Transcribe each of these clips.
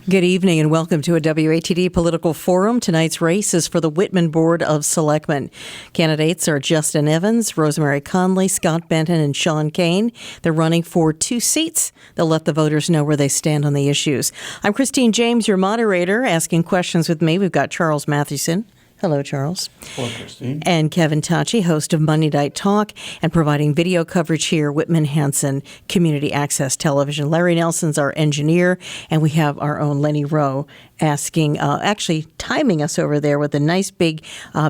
Good evening and welcome to a WATD Political Forum. Tonight's race is for the Whitman Board of Selectmen. Candidates are Justin Evans, Rosemary Connolly, Scott Benton, and Shawn Kain. They're running for 2 seats. They'll let the voters know where they stand on the issues. I'm Christine James, your moderator. Asking questions with me, we've got Charles Mathewson. Hello, Charles. Hello, Christine. And Kevin Tachi, host of Monday Night Talk, and providing video coverage here, Whitman Hanson Community Access Television. Larry Nelson's our engineer, and we have our own Lenny Rowe asking, actually timing us over there with the nice big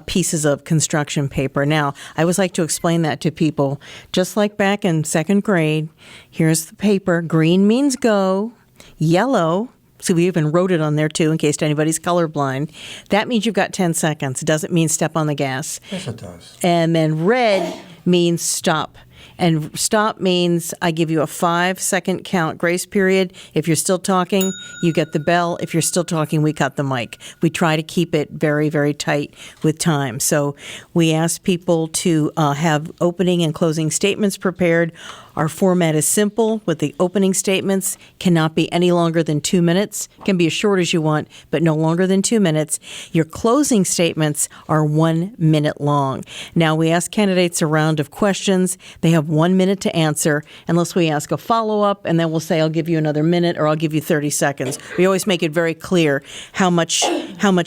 pieces of construction paper. Now, I always like to explain that to people, just like back in second grade. Here's the paper. Green means go. Yellow, so we even wrote it on there, too, in case anybody's colorblind. That means you've got 10 seconds. It doesn't mean step on the gas. Yes, it does. And then red means stop. And stop means I give you a 5-second count grace period. If you're still talking, you get the bell. If you're still talking, we cut the mic. We try to keep it very, very tight with time. So we ask people to have opening and closing statements prepared. Our format is simple with the opening statements, cannot be any longer than 2 minutes, can be as short as you want, but no longer than 2 minutes. Your closing statements are 1 minute long. Now, we ask candidates a round of questions. They have 1 minute to answer, unless we ask a follow-up, and then we'll say, I'll give you another minute, or I'll give you 30 seconds. We always make it very clear how much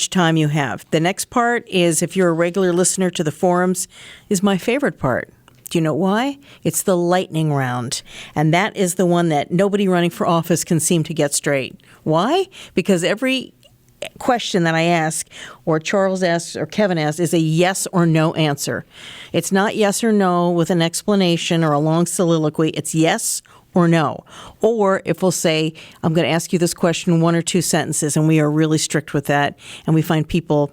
time you have. The next part is, if you're a regular listener to the forums, is my favorite part. Do you know why? It's the lightning round. And that is the one that nobody running for office can seem to get straight. Why? Because every question that I ask, or Charles asks, or Kevin asks, is a yes or no answer. It's not yes or no with an explanation or a long soliloquy. It's yes or no. Or if we'll say, I'm going to ask you this question in 1 or 2 sentences, and we are really strict with that, and we find people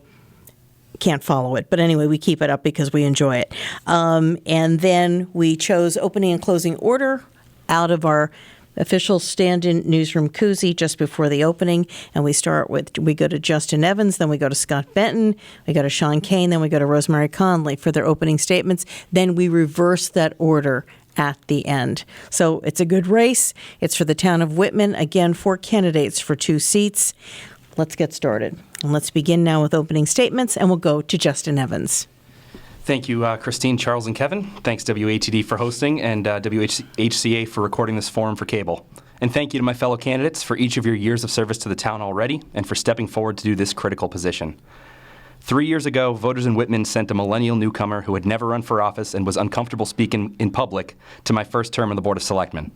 can't follow it. But anyway, we keep it up because we enjoy it. And then we chose opening and closing order out of our official stand-in newsroom koozie just before the opening. And we go to Justin Evans, then we go to Scott Benton, we go to Shawn Kain, then we go to Rosemary Connolly for their opening statements. Then we reverse that order at the end. So it's a good race. It's for the town of Whitman. Again, 4 candidates for 2 seats. Let's get started. And let's begin now with opening statements, and we'll go to Justin Evans. Thank you, Christine, Charles, and Kevin. Thanks, WATD, for hosting, and WHCA for recording this forum for cable. And thank you to my fellow candidates for each of your years of service to the town already, and for stepping forward to do this critical position. 3 years ago, voters in Whitman sent a millennial newcomer who had never run for office and was uncomfortable speaking in public to my first term on the Board of Selectmen.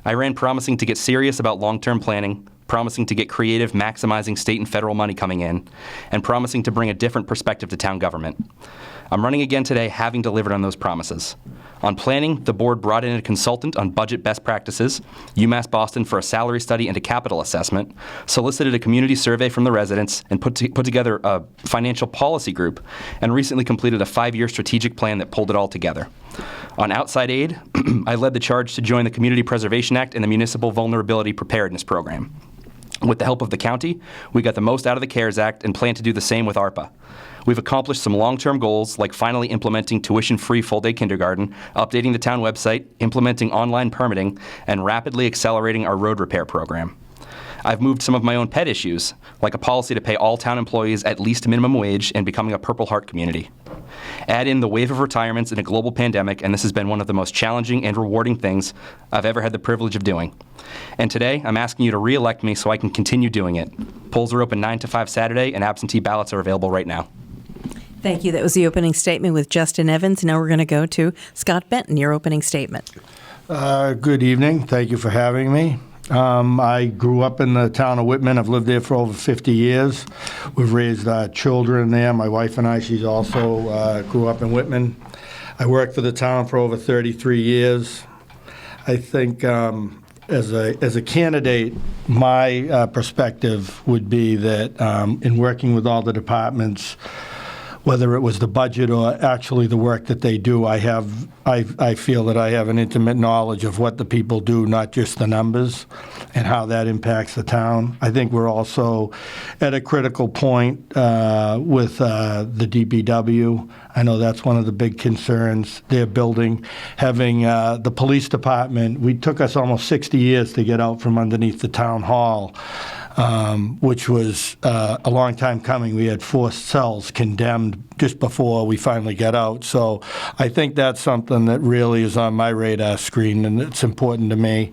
I ran promising to get serious about long-term planning, promising to get creative, maximizing state and federal money coming in, and promising to bring a different perspective to town government. I'm running again today, having delivered on those promises. On planning, the board brought in a consultant on budget best practices, UMass Boston for a salary study and a capital assessment, solicited a community survey from the residents, and put together a financial policy group, and recently completed a 5-year strategic plan that pulled it all together. On outside aid, I led the charge to join the Community Preservation Act and the Municipal Vulnerability Preparedness Program. With the help of the county, we got the most out of the CARES Act and plan to do the same with ARPA. We've accomplished some long-term goals, like finally implementing tuition-free full-day kindergarten, updating the town website, implementing online permitting, and rapidly accelerating our road repair program. I've moved some of my own pet issues, like a policy to pay all town employees at least minimum wage and becoming a Purple Heart community. Add in the wave of retirements in a global pandemic, and this has been one of the most challenging and rewarding things I've ever had the privilege of doing. And today, I'm asking you to re-elect me so I can continue doing it. Polls are open 9 to 5 Saturday, and absentee ballots are available right now. Thank you. That was the opening statement with Justin Evans. Now we're going to go to Scott Benton, your opening statement. Good evening. Thank you for having me. I grew up in the town of Whitman. I've lived there for over 50 years. We've raised children there. My wife and I, she's also grew up in Whitman. I worked for the town for over 33 years. I think as a candidate, my perspective would be that in working with all the departments, whether it was the budget or actually the work that they do, I feel that I have an intimate knowledge of what the people do, not just the numbers, and how that impacts the town. I think we're also at a critical point with the DPW. I know that's one of the big concerns they're building. Having the police department, we took us almost 60 years to get out from underneath the town hall. which was a long time coming. We had 4 cells condemned just before we finally got out. So I think that's something that really is on my radar screen, and it's important to me.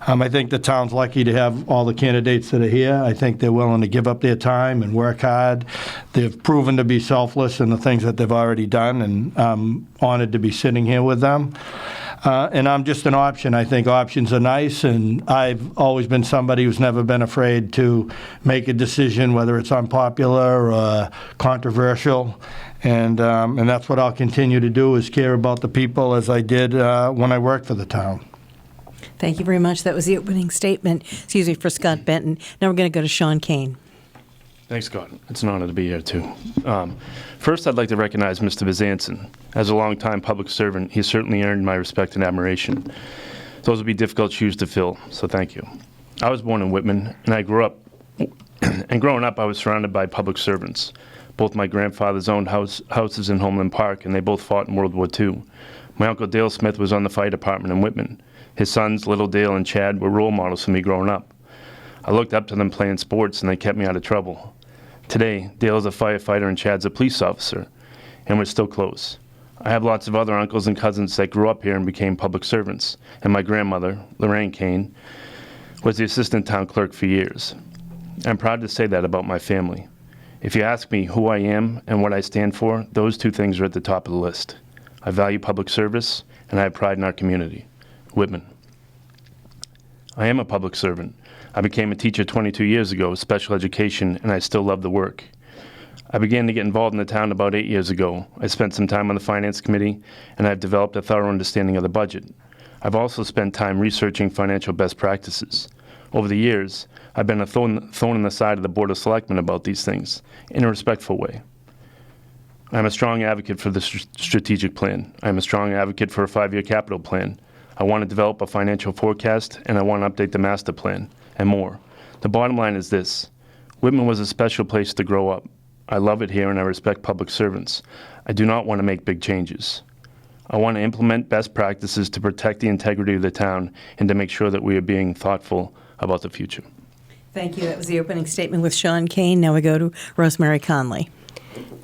I think the town's lucky to have all the candidates that are here. I think they're willing to give up their time and work hard. They've proven to be selfless in the things that they've already done, and I'm honored to be sitting here with them. And I'm just an option. I think options are nice, and I've always been somebody who's never been afraid to make a decision, whether it's unpopular or controversial. And that's what I'll continue to do, is care about the people as I did when I worked for the town. Thank you very much. That was the opening statement, for Scott Benton. Now we're going to go to Shawn Kain. Thanks, Scott. It's an honor to be here, too. First, I'd like to recognize Mr. Bezanson. As a longtime public servant, he certainly earned my respect and admiration. Those would be difficult shoes to fill, so thank you. I was born in Whitman, and I grew up. And growing up, I was surrounded by public servants. Both my grandfathers owned houses in Homeland Park, and they both fought in World War II. My Uncle Dale Smith was on the fire department in Whitman. His sons, Little Dale and Chad, were role models for me growing up. I looked up to them playing sports, and they kept me out of trouble. Today, Dale is a firefighter and Chad's a police officer, and we're still close. I have lots of other uncles and cousins that grew up here and became public servants, and my grandmother, Lorraine Kane, was the assistant town clerk for years. I'm proud to say that about my family. If you ask me who I am and what I stand for, those 2 things are at the top of the list. I value public service, and I have pride in our community. Whitman. I am a public servant. I became a teacher 22 years ago, special education, and I still love the work. I began to get involved in the town about 8 years ago. I spent some time on the Finance Committee, and I've developed a thorough understanding of the budget. I've also spent time researching financial best practices. Over the years, I've been a thorn in the side of the Board of Selectmen about these things, in a respectful way. I'm a strong advocate for the strategic plan. I'm a strong advocate for a 5-year capital plan. I want to develop a financial forecast, and I want to update the master plan, and more. The bottom line is this. Whitman was a special place to grow up. I love it here, and I respect public servants. I do not want to make big changes. I want to implement best practices to protect the integrity of the town and to make sure that we are being thoughtful about the future. Thank you. That was the opening statement with Shawn Kain. Now we go to Rosemary Connolly.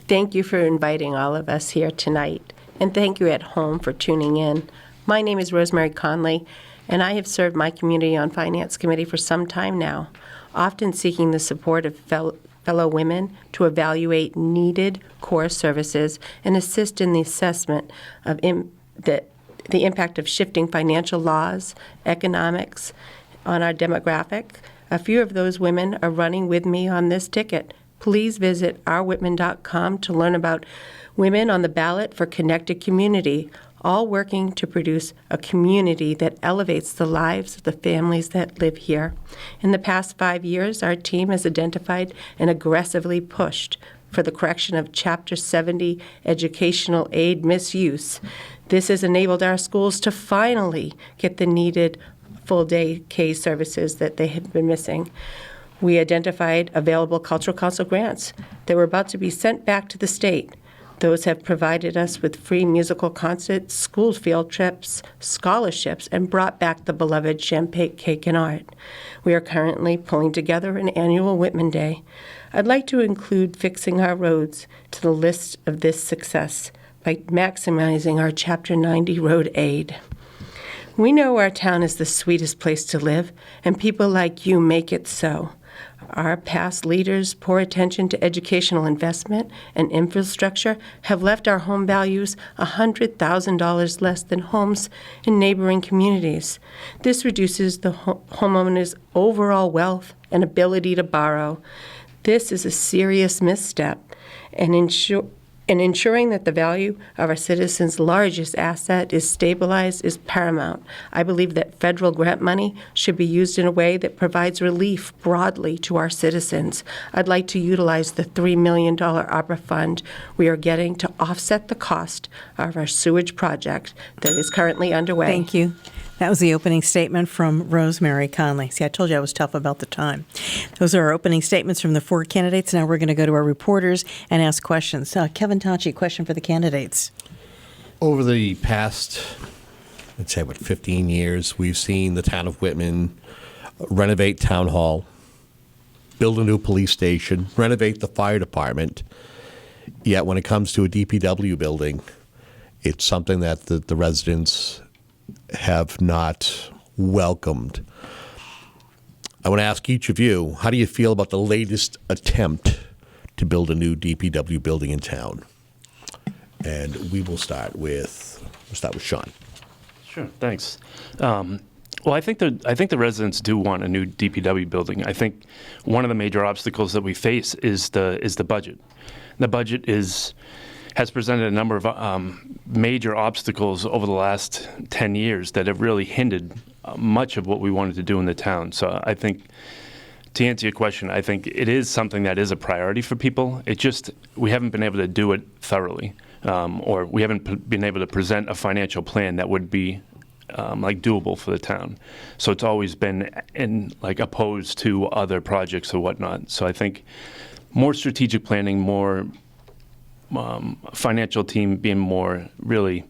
Thank you for inviting all of us here tonight, and thank you at home for tuning in. My name is Rosemary Connolly, and I have served my community on Finance Committee for some time now, often seeking the support of fellow women to evaluate needed core services and assist in the assessment of the impact of shifting financial laws, economics on our demographic. A few of those women are running with me on this ticket. Please visit ourwhitman.com to learn about women on the ballot for Connected Community, all working to produce a community that elevates the lives of the families that live here. In the past 5 years, our team has identified and aggressively pushed for the correction of Chapter 70 educational aid misuse. This has enabled our schools to finally get the needed full-day K services that they had been missing. We identified available Cultural Council grants that were about to be sent back to the state. Those have provided us with free musical concerts, school field trips, scholarships, and brought back the beloved champagne cake and art. We are currently pulling together an annual Whitman Day. I'd like to include fixing our roads to the list of this success by maximizing our Chapter 90 road aid. We know our town is the sweetest place to live, and people like you make it so. Our past leaders' poor attention to educational investment and infrastructure have left our home values $100,000 less than homes in neighboring communities. This reduces the homeowner's overall wealth and ability to borrow. This is a serious misstep, and ensuring that the value of our citizens' largest asset is stabilized is paramount. I believe that federal grant money should be used in a way that provides relief broadly to our citizens. I'd like to utilize the $3 million ARPA fund we are getting to offset the cost of our sewage project that is currently underway. Thank you. That was the opening statement from Rosemary Connolly. See, I told you I was tough about the time. Those are our opening statements from the 4 candidates. Now we're going to go to our reporters and ask questions. Kevin Tachi, question for the candidates. Over the past, let's say, 15 years, we've seen the town of Whitman renovate Town Hall, build a new police station, renovate the fire department. Yet when it comes to a DPW building, it's something that the residents have not welcomed. I want to ask each of you, how do you feel about the latest attempt to build a new DPW building in town? And we'll start with Shawn. Sure, thanks. Well, I think the residents do want a new DPW building. I think one of the major obstacles that we face is the budget. The budget has presented a number of major obstacles over the last 10 years that have really hindered much of what we wanted to do in the town. So I think, to answer your question, I think it is something that is a priority for people. We haven't been able to do it thoroughly, or we haven't been able to present a financial plan that would be doable for the town. So it's always been opposed to other projects or whatnot. So I think more strategic planning, more financial team being more really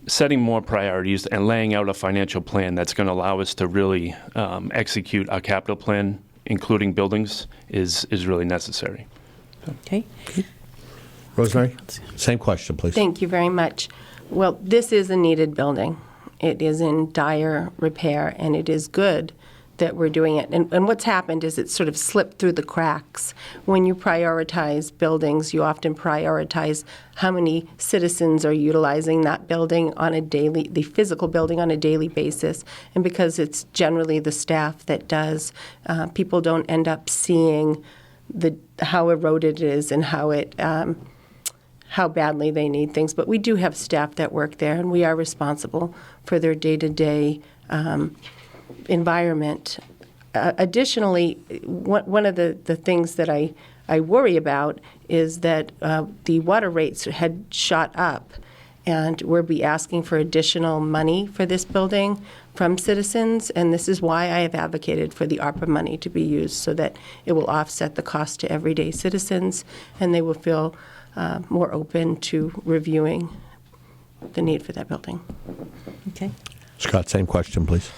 setting more priorities and laying out a financial plan that's going to allow us to really execute our capital plan, including buildings, is really necessary. Okay. Rosemary, same question, please. Thank you very much. Well, this is a needed building. It is in dire repair, and it is good that we're doing it. And what's happened is it's sort of slipped through the cracks. When you prioritize buildings, you often prioritize how many citizens are utilizing that building on the physical building on a daily basis. And because it's generally the staff that does, people don't end up seeing how eroded it is and how badly they need things. But we do have staff that work there, and we are responsible for their day-to-day environment. Additionally, one of the things that I worry about is that the water rates had shot up, and we'll be asking for additional money for this building from citizens, and this is why I have advocated for the ARPA money to be used so that it will offset the cost to everyday citizens, and they will feel more open to reviewing the need for that building. Okay. Scott, same question, please.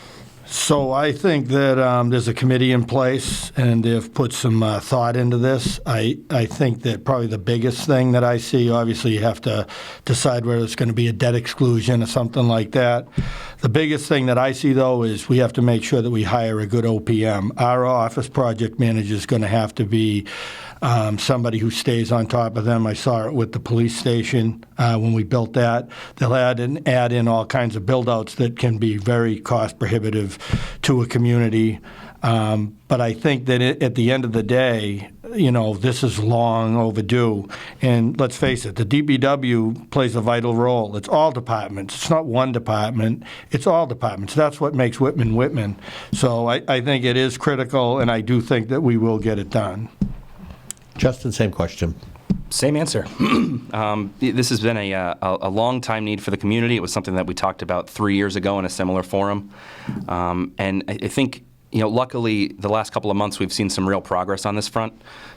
So I think that there's a committee in place, and they've put some thought into this. I think that probably the biggest thing that I see, obviously you have to decide whether it's going to be a debt exclusion or something like that. The biggest thing that I see, though, is we have to make sure that we hire a good OPM. Our office project manager is going to have to be somebody who stays on top of them. I saw it with the police station when we built that. They'll add in all kinds of build-outs that can be very cost-prohibitive to a community. But I think that at the end of the day, this is long overdue. And let's face it, the DPW plays a vital role. It's all departments. It's not one department. It's all departments. That's what makes Whitman Whitman. So I think it is critical, and I do think that we will get it done. Justin, same question. Same answer. This has been a long time need for the community. It was something that we talked about 3 years ago in a similar forum. And I think, luckily, the last couple of months we've seen some real progress on this front.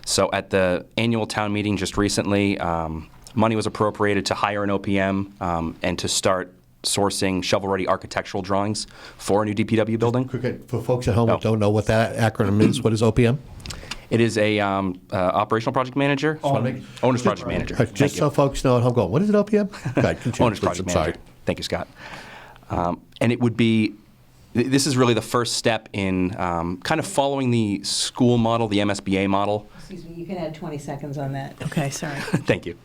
So at the annual town meeting just recently, money was appropriated to hire an OPM and to start sourcing shovel-ready architectural drawings for a new DPW building. For folks at home that don't know what that acronym is, what is OPM? It is a operational project manager. Owner's project manager. Just so folks know at home, what is it, OPM? Owner's project manager. Thank you, Scott. And it would be, this is really the first step in kind of following the school model, the MSBA model. Excuse me, you can add 20 seconds on that. Okay, sorry. Thank you.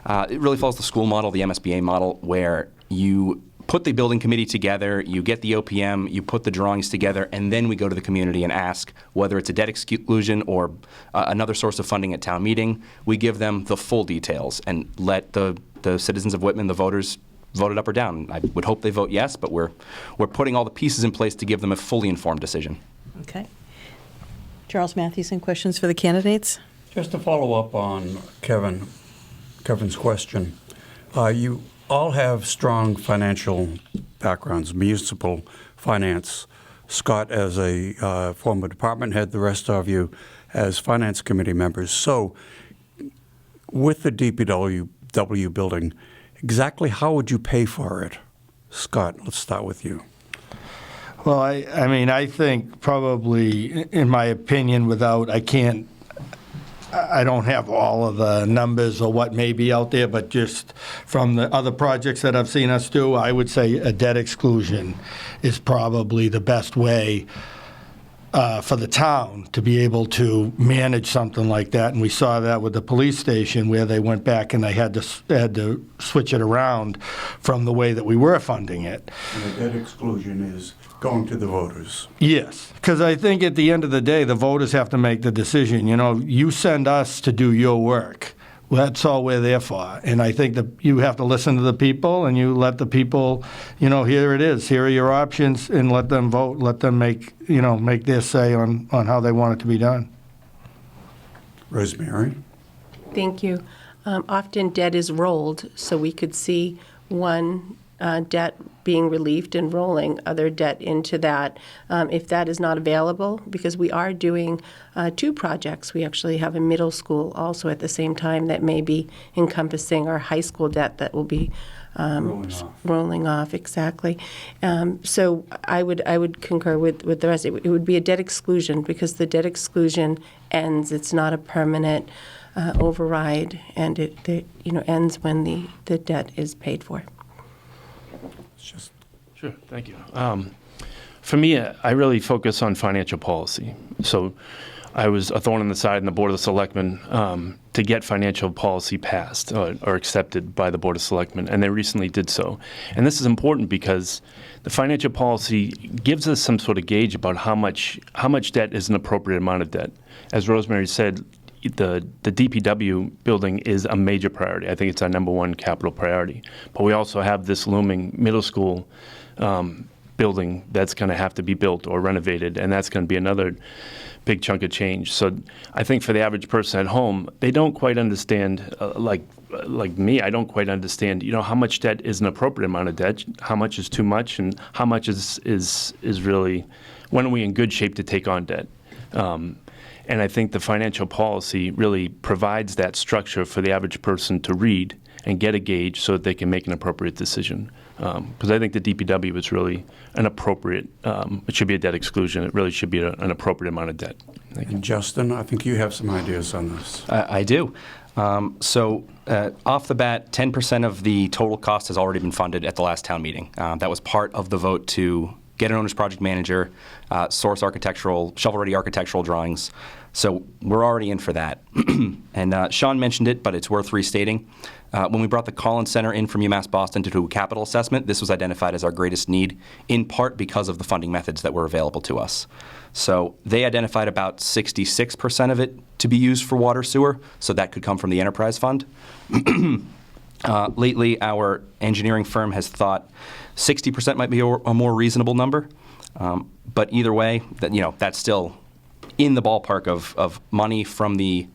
It really follows the school model, the MSBA model, where you put the building committee together, you get the OPM, you put the drawings together, and then we go to the community and ask whether it's a debt exclusion or another source of funding at town meeting. We give them the full details and let the citizens of Whitman, the voters, vote it up or down. I would hope they vote yes, but we're putting all the pieces in place to give them a fully informed decision. Okay. Charles Mathewson, questions for the candidates? Just to follow up on Kevin's question, you all have strong financial backgrounds, municipal finance. Scott as a former department head, the rest of you as finance committee members. So with the DPW building, exactly how would you pay for it? Scott, let's start with you. Well, I mean, I think probably, in my opinion, I don't have all of the numbers or what may be out there, but just from the other projects that I've seen us do, I would say a debt exclusion is probably the best way for the town to be able to manage something like that. And we saw that with the police station, where they went back and they had to switch it around from the way that we were funding it. And the debt exclusion is going to the voters. Yes, because I think at the end of the day, the voters have to make the decision. You know, you send us to do your work. Well, that's all we're there for. And I think that you have to listen to the people, and you let the people, you know, here it is. Here are your options, and let them vote. Let them make their say on how they want it to be done. Rosemary? Thank you. Often debt is rolled, so we could see one debt being relieved and rolling other debt into that. If that is not available, because we are doing 2 projects. We actually have a middle school also at the same time that may be encompassing our high school debt that will be rolling off. Exactly. So I would concur with the rest. It would be a debt exclusion, because the debt exclusion ends. It's not a permanent override, and it ends when the debt is paid for. Sure, thank you. For me, I really focus on financial policy. So I was a thorn in the side in the Board of Selectmen to get financial policy passed or accepted by the Board of Selectmen, and they recently did so. And this is important because the financial policy gives us some sort of gauge about how much debt is an appropriate amount of debt. As Rosemary said, the DPW building is a major priority. I think it's our #1 capital priority. But we also have this looming middle school building that's going to have to be built or renovated, and that's going to be another big chunk of change. So I think for the average person at home, they don't quite understand, like me, I don't quite understand, how much debt is an appropriate amount of debt, how much is too much, and how much is really, when are we in good shape to take on debt? And I think the financial policy really provides that structure for the average person to read and get a gauge so that they can make an appropriate decision. Because I think the DPW is really an appropriate, it should be a debt exclusion. It really should be an appropriate amount of debt. And Justin, I think you have some ideas on this. I do. So off the bat, 10% of the total cost has already been funded at the last town meeting. That was part of the vote to get an owner's project manager, source shovel-ready architectural drawings. So we're already in for that. And Shawn mentioned it, but it's worth restating. When we brought the Collins Center in from UMass Boston to do a capital assessment, this was identified as our greatest need, in part because of the funding methods that were available to us. So they identified about 66% of it to be used for water sewer, so that could come from the enterprise fund. Lately, our engineering firm has thought 60% might be a more reasonable number. But either way, that's still in the ballpark of money from the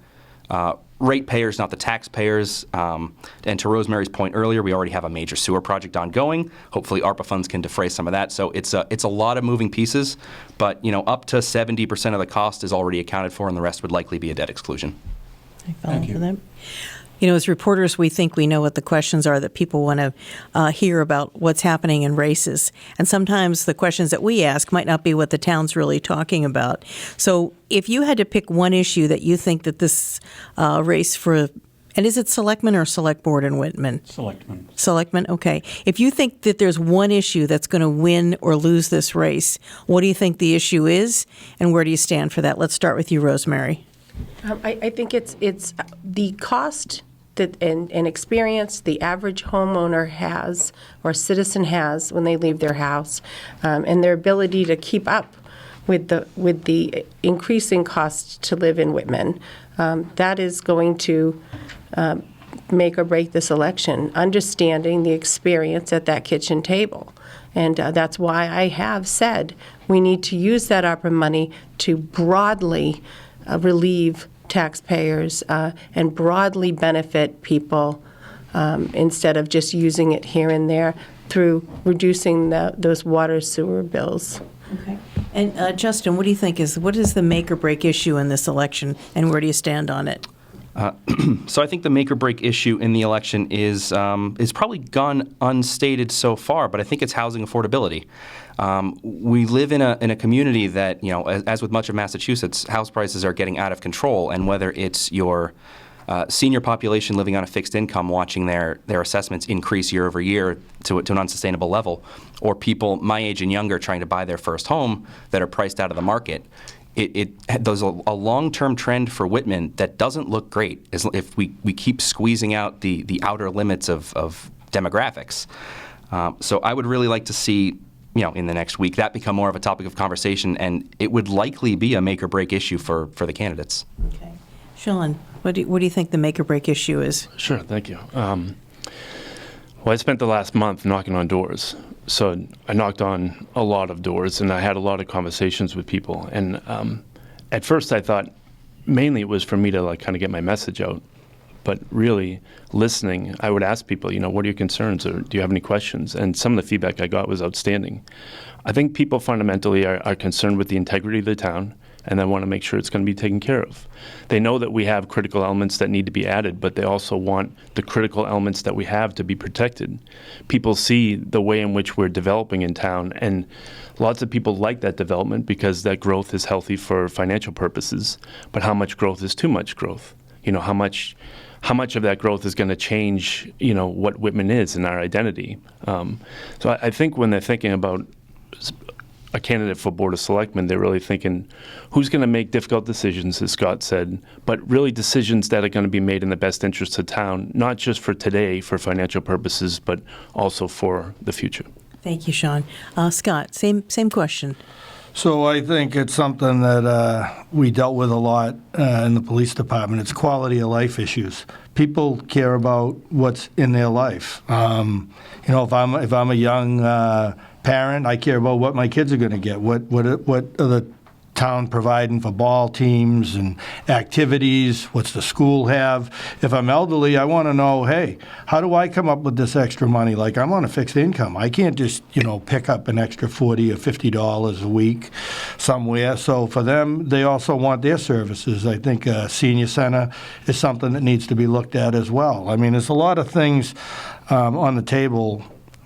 ratepayers, not the taxpayers. And to Rosemary's point earlier, we already have a major sewer project ongoing. Hopefully, ARPA funds can defray some of that. So it's a lot of moving pieces, but up to 70% of the cost is already accounted for, and the rest would likely be a debt exclusion. Thank you. As reporters, we think we know what the questions are that people want to hear about what's happening in races. And sometimes the questions that we ask might not be what the town's really talking about. So if you had to pick one issue that you think that this race for, and is it Selectmen or Select Board in Whitman? Selectmen. Selectmen, okay. If you think that there's one issue that's going to win or lose this race, what do you think the issue is, and where do you stand for that? Let's start with you, Rosemary. I think it's the cost and experience the average homeowner has or citizen has when they leave their house, and their ability to keep up with the increasing costs to live in Whitman. That is going to make or break this election, understanding the experience at that kitchen table. And that's why I have said we need to use that ARPA money to broadly relieve taxpayers and broadly benefit people instead of just using it here and there through reducing those water sewer bills. Okay. And Justin, what do you think what is the make or break issue in this election, and where do you stand on it? So I think the make or break issue in the election is probably gone unstated so far, but I think it's housing affordability. We live in a community that, as with much of Massachusetts, house prices are getting out of control, and whether it's your senior population living on a fixed income watching their assessments increase year over year to an unsustainable level, or people my age and younger trying to buy their first home that are priced out of the market, there's a long-term trend for Whitman that doesn't look great if we keep squeezing out the outer limits of demographics. So I would really like to see, in the next week, that become more of a topic of conversation, and it would likely be a make or break issue for the candidates. Okay. Shawn, what do you think the make or break issue is? Sure, thank you. Well, I spent the last month knocking on doors. So I knocked on a lot of doors, and I had a lot of conversations with people. And at first I thought mainly it was for me to kind of get my message out. But really listening, I would ask people, what are your concerns, or do you have any questions? And some of the feedback I got was outstanding. I think people fundamentally are concerned with the integrity of the town, and they want to make sure it's going to be taken care of. They know that we have critical elements that need to be added, but they also want the critical elements that we have to be protected. People see the way in which we're developing in town, and lots of people like that development because that growth is healthy for financial purposes. But how much growth is too much growth? How much of that growth is going to change, what Whitman is and our identity? So I think when they're thinking about a candidate for Board of Selectmen, they're really thinking who's going to make difficult decisions, as Scott said, but really decisions that are going to be made in the best interest of town, not just for today for financial purposes, but also for the future. Thank you, Shawn. Scott, same question. So I think it's something that we dealt with a lot in the police department. It's quality of life issues. People care about what's in their life. If I'm a young parent, I care about what my kids are going to get. What are the town providing for ball teams and activities? What's the school have? If I'm elderly, I want to know, hey, how do I come up with this extra money? Like, I'm on a fixed income. I can't just, pick up an extra $40 or $50 a week somewhere. So for them, they also want their services. I think a senior center is something that needs to be looked at as well. I mean, there's a lot of things on the table.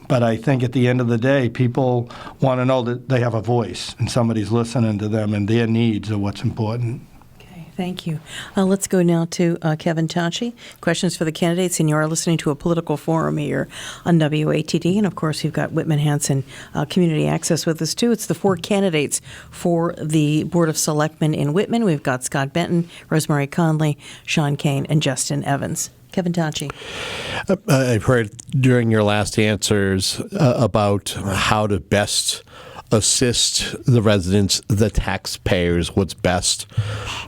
But I think at the end of the day, people want to know that they have a voice and somebody's listening to them, and their needs are what's important. Okay, thank you. Let's go now to Kevin Tachi. Questions for the candidates, and you are listening to a political forum here on WATD. And, of course, we've got Whitman Hanson Community Access with us, too. It's the four candidates for the Board of Selectmen in Whitman. We've got Scott Benton, Rosemary Connolly, Shawn Kain, and Justin Evans. Kevin Tachi. I've heard during your last answers about how to best assist the residents, the taxpayers, what's best,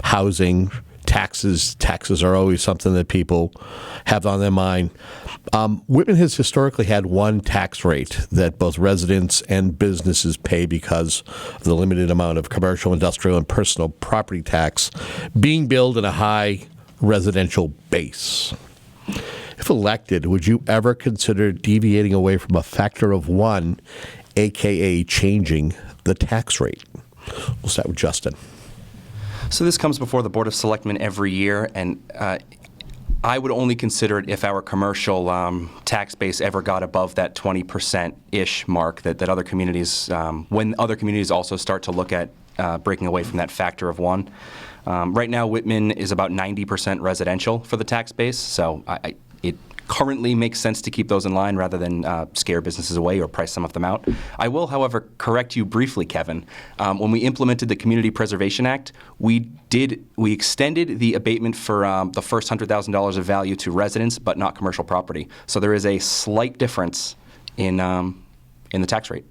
housing, taxes. Taxes are always something that people have on their mind. Whitman has historically had one tax rate that both residents and businesses pay because of the limited amount of commercial, industrial, and personal property tax being billed in a high residential base. If elected, would you ever consider deviating away from a factor of one, a.k.a. changing the tax rate? We'll start with Justin. So this comes before the Board of Selectmen every year, and I would only consider it if our commercial tax base ever got above that 20%-ish mark that other communities, when other communities also start to look at breaking away from that factor of one. Right now, Whitman is about 90% residential for the tax base, so it currently makes sense to keep those in line rather than scare businesses away or price some of them out. I will, however, correct you briefly, Kevin. When we implemented the Community Preservation Act, we extended the abatement for the first $100,000 of value to residents, but not commercial property. So there is a slight difference in the tax rate.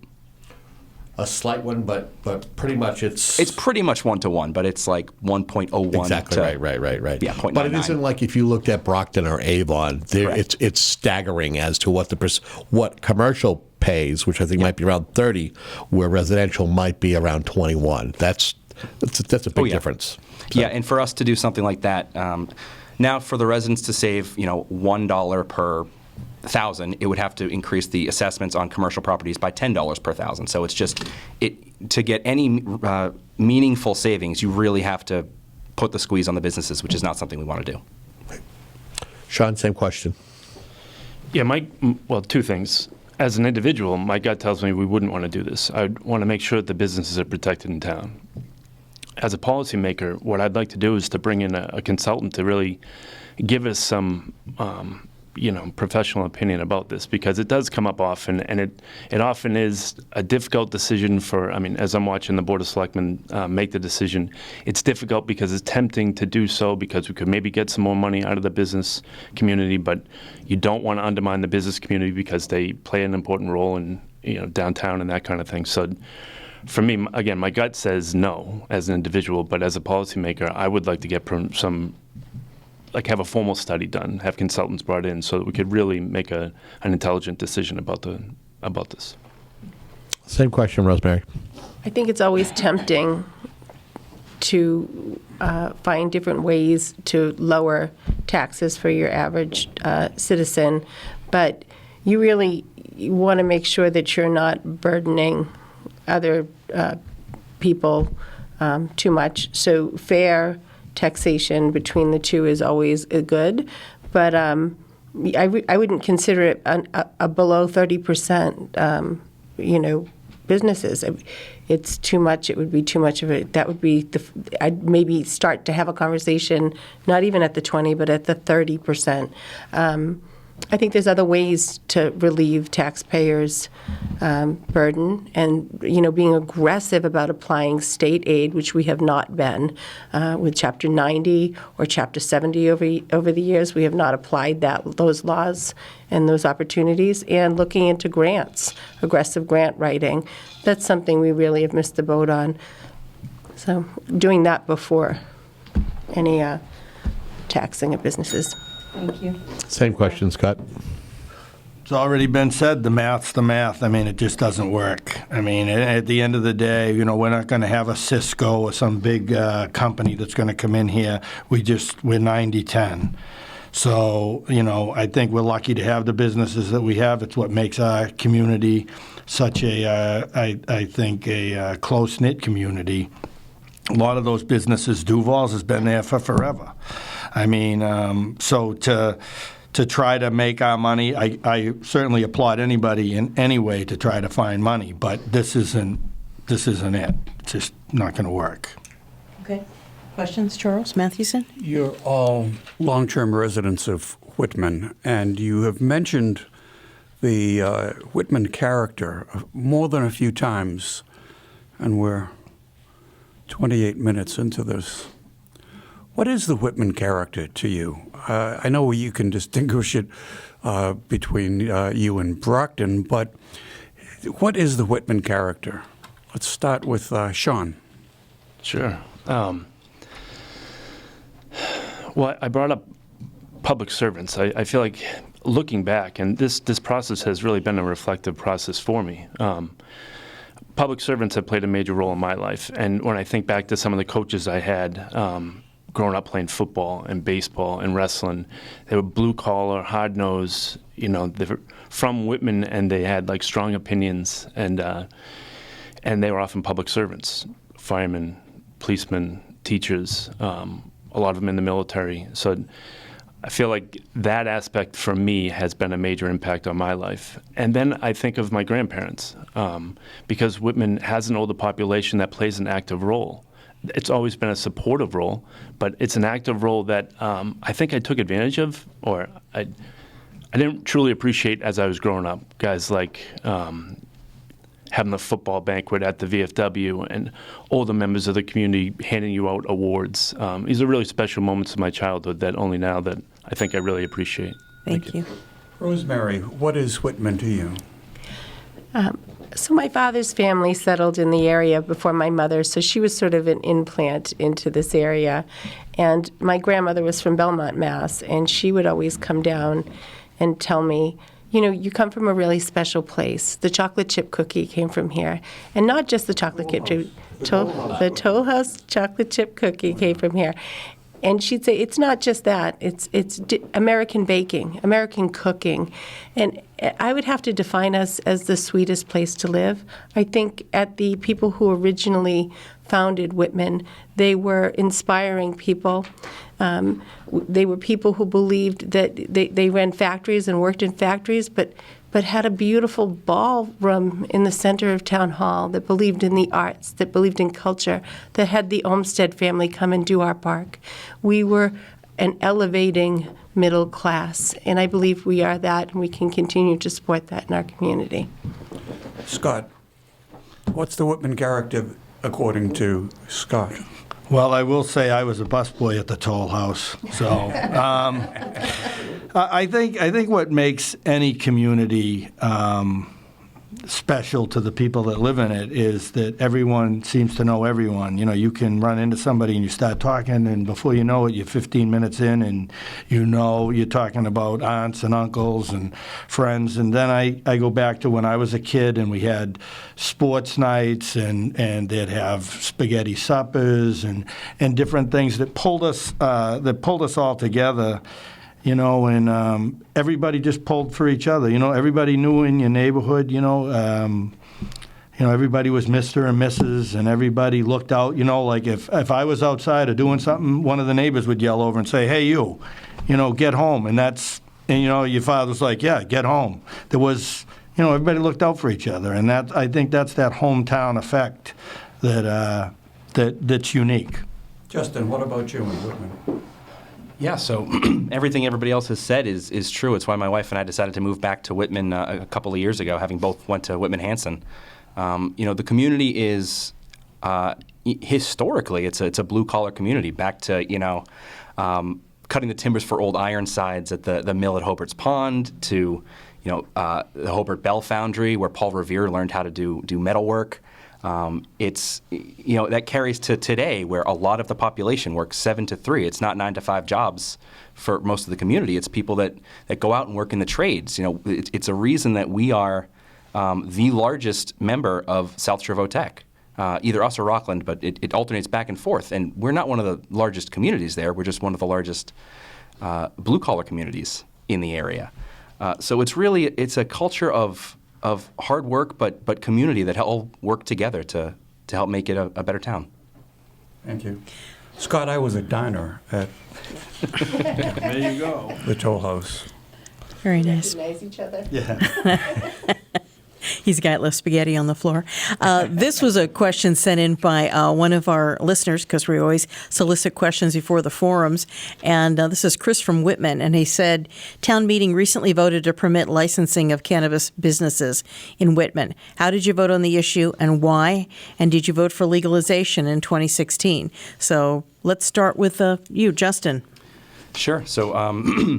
A slight one, but pretty much it's pretty much 1-to-1, but it's like 1.01. Exactly, right. Yeah, 0.99. But it isn't like if you looked at Brockton or Avon, it's staggering as to what commercial pays, which I think might be around 30, where residential might be around 21. That's a big difference. So. Yeah, and for us to do something like that, now for the residents to save, $1 per 1,000, it would have to increase the assessments on commercial properties by $10 per 1,000. So it's just to get any meaningful savings, you really have to put the squeeze on the businesses, which is not something we want to do. Shawn, same question. Yeah, well, two things. As an individual, my gut tells me we wouldn't want to do this. I'd want to make sure that the businesses are protected in town. As a policymaker, what I'd like to do is to bring in a consultant to really give us some, professional opinion about this, because it does come up often, and it often is a difficult decision for, as I'm watching the Board of Selectmen make the decision, it's difficult because it's tempting to do so because we could maybe get some more money out of the business community, but you don't want to undermine the business community because they play an important role in, downtown and that kind of thing. So for me, again, my gut says no as an individual, but as a policymaker, I would like to get have a formal study done, have consultants brought in so that we could really make an intelligent decision about this. Same question, Rosemary. I think it's always tempting to find different ways to lower taxes for your average citizen, but you really want to make sure that you're not burdening other people too much. So fair taxation between the two is always good, but I wouldn't consider it a below 30%, businesses. It's too much. It would be too much of it. That would be I'd maybe start to have a conversation, not even at the 20, but at the 30%. I think there's other ways to relieve taxpayers' burden, and being aggressive about applying state aid, which we have not been with Chapter 90 or Chapter 70 over the years. We have not applied those laws and those opportunities, and looking into grants, aggressive grant writing. That's something we really have missed the boat on. So doing that before any taxing of businesses. Thank you. Same question, Scott. It's already been said, the math's the math. It just doesn't work. At the end of the day, we're not going to have a Cisco or some big company that's going to come in here. We're 90-10. So, I think we're lucky to have the businesses that we have. It's what makes our community such I think, a close-knit community. A lot of those businesses, Duval's has been there for forever. So to try to make our money, I certainly applaud anybody in any way to try to find money, but this isn't it. It's just not going to work. Okay. Questions, Charles Mathewson? You're all long-term residents of Whitman, and you have mentioned the Whitman character more than a few times, and we're 28 minutes into this. What is the Whitman character to you? I know you can distinguish it between you and Brockton, but what is the Whitman character? Let's start with Shawn. Sure. Well, I brought up public servants. I feel like looking back, and this process has really been a reflective process for me. Public servants have played a major role in my life, and when I think back to some of the coaches I had growing up playing football and baseball and wrestling, they were blue collar, hard nosed. They were from Whitman, and they had strong opinions, and they were often public servants, firemen, policemen, teachers. A lot of them in the military. So I feel like that aspect for me has been a major impact on my life. And then I think of my grandparents, because Whitman has an older population that plays an active role. It's always been a supportive role, but it's an active role that I think I took advantage of, or I didn't truly appreciate as I was growing up. Guys like having the football banquet at the VFW and older members of the community handing you out awards. These are really special moments of my childhood that only now that I think I really appreciate. Thank you. Rosemary, what is Whitman to you? So my father's family settled in the area before my mother, so she was sort of an implant into this area. And my grandmother was from Belmont, Mass., and she would always come down and tell me, you come from a really special place. The chocolate chip cookie came from here. And not just the chocolate chip, the Toll House chocolate chip cookie came from here. And she'd say, it's not just that. It's American baking, American cooking. And I would have to define us as the sweetest place to live. I think at the people who originally founded Whitman, they were inspiring people. They were people who believed that they ran factories and worked in factories, but had a beautiful ballroom in the center of Town Hall, that believed in the arts, that believed in culture, that had the Olmsted family come and do our park. We were an elevating middle class, and I believe we are that, and we can continue to support that in our community. Scott, what's the Whitman character according to Scott? Well, I will say I was a busboy at the Toll House. So I think what makes any community special to the people that live in it is that everyone seems to know everyone. You know, you can run into somebody and you start talking, and before you know it, you're 15 minutes in, and you're talking about aunts and uncles and friends. And then I go back to when I was a kid, and we had sports nights, and they'd have spaghetti suppers and different things that pulled us all together. You know, and everybody just pulled for each other. You know, everybody knew in your neighborhood. Everybody was Mr. and Mrs. and everybody looked out. You know, like if I was outside or doing something, one of the neighbors would yell over and say, "Hey, you know, get home." And your father's like, "Yeah, get home." There was, everybody looked out for each other, and I think that's that hometown effect that's unique. Justin, what about you in Whitman? Yeah, so everything everybody else has said is true. It's why my wife and I decided to move back to Whitman a couple of years ago, having both went to Whitman-Hanson. The community is, historically, it's a blue-collar community, back to, cutting the timbers for old Ironsides at the mill at Hobart's Pond, to, the Hobart Bell Foundry, where Paul Revere learned how to do metalwork. That carries to today, where a lot of the population works 7 to 3. It's not 9 to 5 jobs for most of the community. It's people that go out and work in the trades. It's a reason that we are the largest member of South Shore Votech, either us or Rockland, but it alternates back and forth. And we're not one of the largest communities there. We're just one of the largest blue-collar communities in the area. So it's a culture of hard work, but community that all work together to help make it a better town. Thank you. Scott, I was a diner at There you go. the Toll House. Very nice. Recognize each other? Yeah. He's got left spaghetti on the floor. This was a question sent in by one of our listeners, because we always solicit questions before the forums. And this is Chris from Whitman, and he said, town meeting recently voted to permit licensing of cannabis businesses in Whitman. How did you vote on the issue, and why? And did you vote for legalization in 2016? So let's start with you, Justin. Sure. So,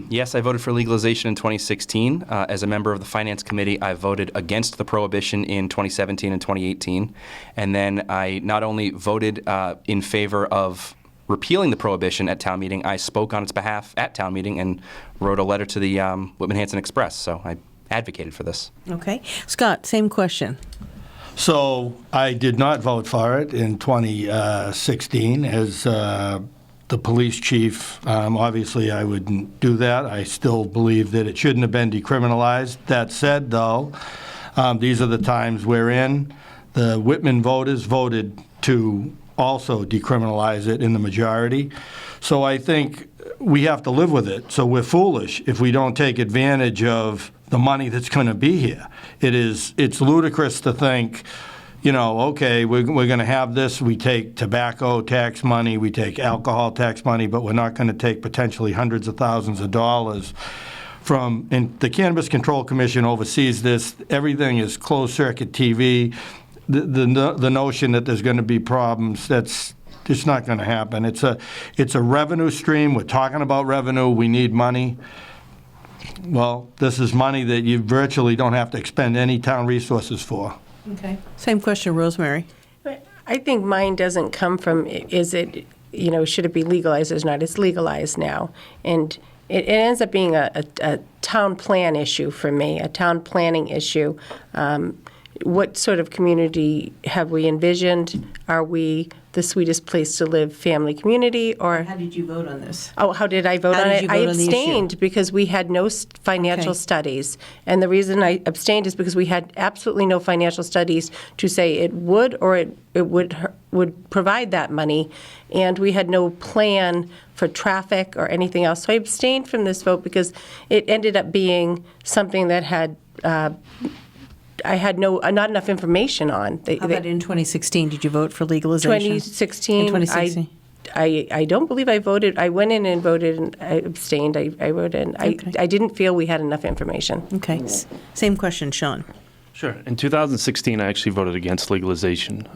yes, I voted for legalization in 2016. As a member of the Finance Committee, I voted against the prohibition in 2017 and 2018. And then I not only voted in favor of repealing the prohibition at town meeting, I spoke on its behalf at town meeting and wrote a letter to the Whitman-Hanson Express. So I advocated for this. Okay. Scott, same question. So I did not vote for it in 2016 as the police chief. Obviously, I wouldn't do that. I still believe that it shouldn't have been decriminalized. That said, though, these are the times we're in. The Whitman voters voted to also decriminalize it in the majority. So I think we have to live with it. So we're foolish if we don't take advantage of the money that's going to be here. It's ludicrous to think, okay, we're going to have this. We take tobacco tax money, we take alcohol tax money, but we're not going to take potentially hundreds of thousands of dollars from, and the Cannabis Control Commission oversees this. Everything is closed-circuit TV. The notion that there's going to be problems, that's just not going to happen. It's a revenue stream. We're talking about revenue. We need money. Well, this is money that you virtually don't have to expend any town resources for. Okay. Same question, Rosemary. I think mine doesn't come from, is it, should it be legalized or not? It's legalized now. And it ends up being a town plan issue for me, a town planning issue. what sort of community have we envisioned? Are we the sweetest place to live family community, or? How did you vote on this? Oh, how did I vote How on did it? you I vote on the issue? abstained because we had no financial Okay. studies. And the reason I abstained is because we had absolutely no financial studies to say it would or it would provide that money. And we had no plan for traffic or anything else. So I abstained from this vote because it ended up being something that had I had not enough information on. How about in 2016? Did you vote for legalization? 2016, In 2016? I don't believe I voted. I went in and voted, and I abstained. I wrote in. Okay. I didn't feel we had enough information. Okay. Same question, Sean. Sure. In 2016, I actually voted against legalization.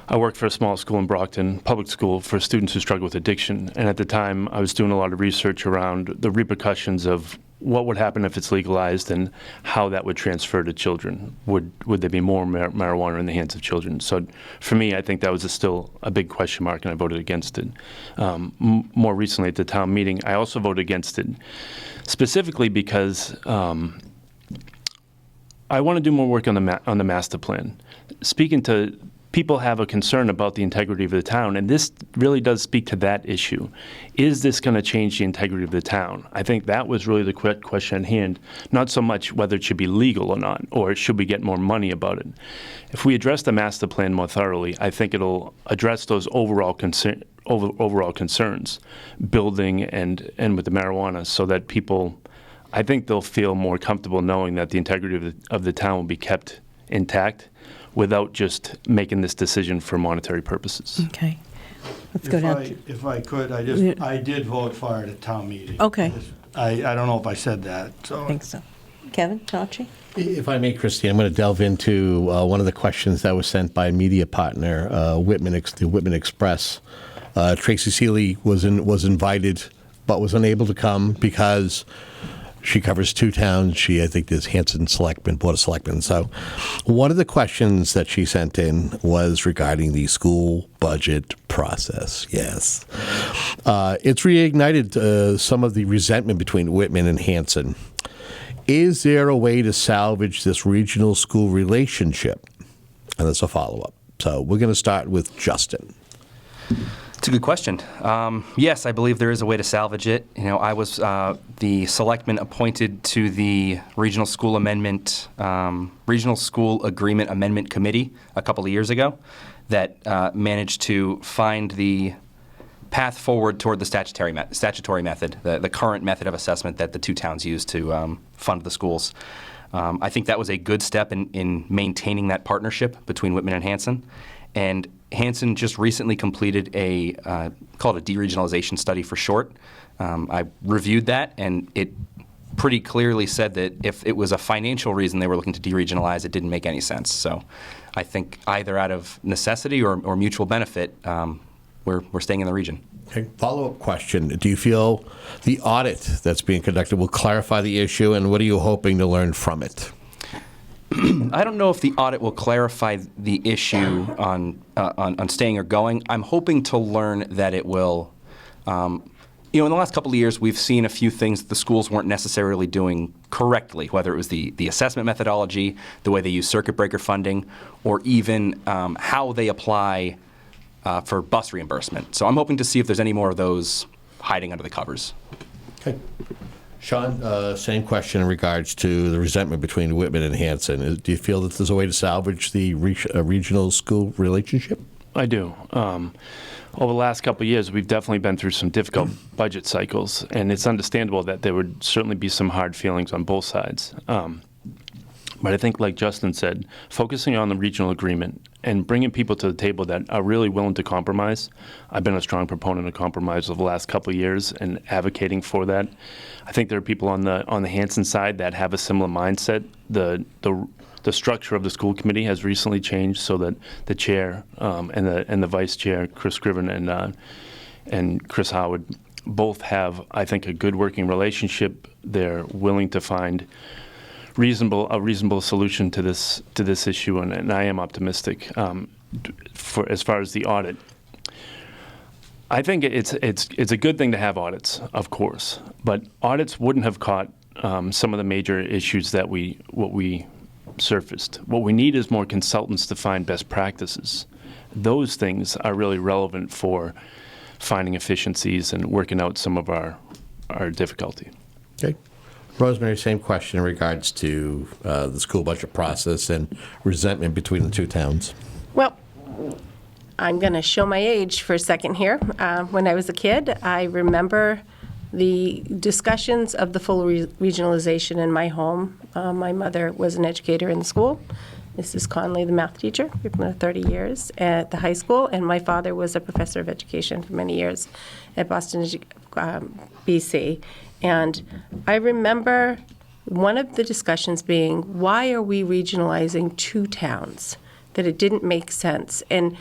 I worked for a small school in Brockton, public school, for students who struggle with addiction. And at the time, I was doing a lot of research around the repercussions of what would happen if it's legalized and how that would transfer to children. Would there be more marijuana in the hands of children? So for me, I think that was still a big question mark, and I voted against it. More recently at the town meeting, I also voted against it, specifically because I want to do more work on the master plan. Speaking to people have a concern about the integrity of the town, and this really does speak to that issue. Is this going to change the integrity of the town? I think that was really the question at hand, not so much whether it should be legal or not, or should we get more money about it. If we address the master plan more thoroughly, I think it'll address those overall concerns, building and with the marijuana, so that people, I think they'll feel more comfortable knowing that the integrity of the town will be kept intact, without just making this decision for monetary purposes. Okay. Let's go down. If I could, I did vote for it at town meeting. Okay. I don't know if I said that, so. I think so. Kevin, Tachi? If I may, Christine, I'm going to delve into one of the questions that was sent by media partner the Whitman Express. Tracy Seeley was invited but was unable to come because she covers two towns. I think there's Hanson Selectmen, Board of Selectmen. So one of the questions that she sent in was regarding the school budget process. Yes. It's reignited some of the resentment between Whitman and Hanson. Is there a way to salvage this regional school relationship? And that's a follow-up. So we're going to start with Justin. It's a good question. Yes, I believe there is a way to salvage it. I was the selectman appointed to the Regional School Agreement Amendment Committee a couple of years ago that managed to find the path forward toward the statutory method, the current method of assessment that the two towns use to fund the schools. I think that was a good step in maintaining that partnership between Whitman and Hanson. And Hanson just recently completed called a deregionalization study for short. I reviewed that, and it pretty clearly said that if it was a financial reason they were looking to deregionalize, it didn't make any sense. So I think either out of necessity or mutual benefit, we're staying in the region. Okay. Follow-up question. Do you feel the audit that's being conducted will clarify the issue, and what are you hoping to learn from it? I don't know if the audit will clarify the issue on staying or going. I'm hoping to learn that it will. In the last couple of years, we've seen a few things that the schools weren't necessarily doing correctly, whether it was the assessment methodology, the way they use circuit breaker funding, or even how they apply for bus reimbursement. So I'm hoping to see if there's any more of those hiding under the covers. Okay. Sean, same question in regards to the resentment between Whitman and Hanson. Do you feel that there's a way to salvage the regional school relationship? I do. Over the last couple of years, we've definitely been through some difficult budget cycles, and it's understandable that there would certainly be some hard feelings on both sides. But I think, like Justin said, focusing on the regional agreement and bringing people to the table that are really willing to compromise. I've been a strong proponent of compromise over the last couple of years and advocating for that. I think there are people on the Hanson side that have a similar mindset. The structure of the school committee has recently changed so that the chair and the vice chair, Chris Scriven and Chris Howard, both have, I think, a good working relationship. They're willing to find a reasonable solution to this issue, and I am optimistic. For as far as the audit, I think it's a good thing to have audits, of course, but audits wouldn't have caught some of the major issues that we surfaced. What we need is more consultants to find best practices. Those things are really relevant for finding efficiencies and working out some of our difficulty. Okay. Rosemary, same question in regards to the school budget process and resentment between the two towns. Well, I'm going to show my age for a second here. When I was a kid, I remember the discussions of the full regionalization in my home. My mother was an educator in the school. Mrs. Connolly, the math teacher, for 30 years at the high school, and my father was a professor of education for many years at Boston, BC. And I remember one of the discussions being, why are we regionalizing two towns? That it didn't make sense. And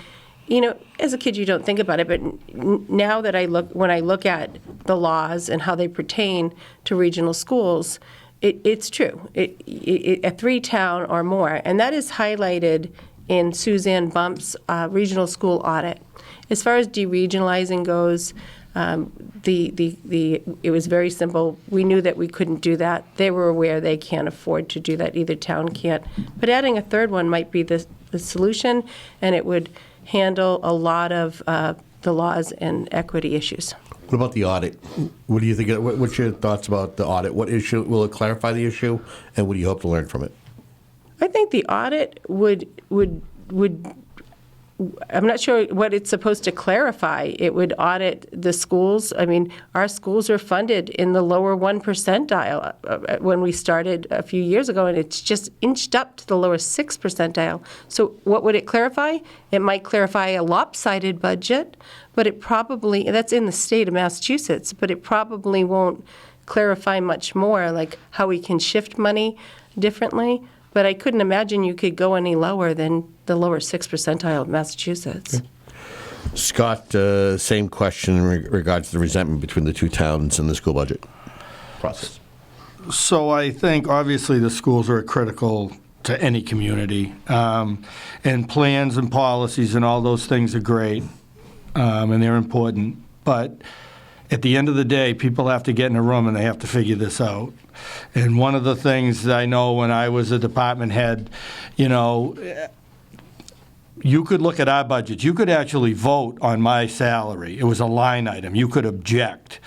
you know, as a kid, you don't think about it, but now that when I look at the laws and how they pertain to regional schools, it's true. A three-town or more, and that is highlighted in Suzanne Bump's regional school audit. As far as deregionalizing goes, it was very simple. We knew that we couldn't do that. They were aware they can't afford to do that. Either town can't. But adding a third one might be the solution, and it would handle a lot of the laws and equity issues. What about the audit? What do you think? What's your thoughts about the audit? What issue will it clarify the issue, and what do you hope to learn from it? I think the audit would. I'm not sure what it's supposed to clarify. It would audit the schools. I mean, our schools are funded in the lower 1 percentile when we started a few years ago, and it's just inched up to the lower 6 percentile. So what would it clarify? It might clarify a lopsided budget, but it probably, that's in the state of Massachusetts, but it probably won't clarify much more, like how we can shift money differently. But I couldn't imagine you could go any lower than the lower 6 percentile of Massachusetts. Okay. Scott, same question in regards to the resentment between the two towns and the school budget process. So I think obviously the schools are critical to any community, and plans and policies and all those things are great, and they're important. But at the end of the day, people have to get in a room and they have to figure this out. And one of the things that I know when I was a department head, you know, you could look at our budget. You could actually vote on my salary. It was a line item. You could object.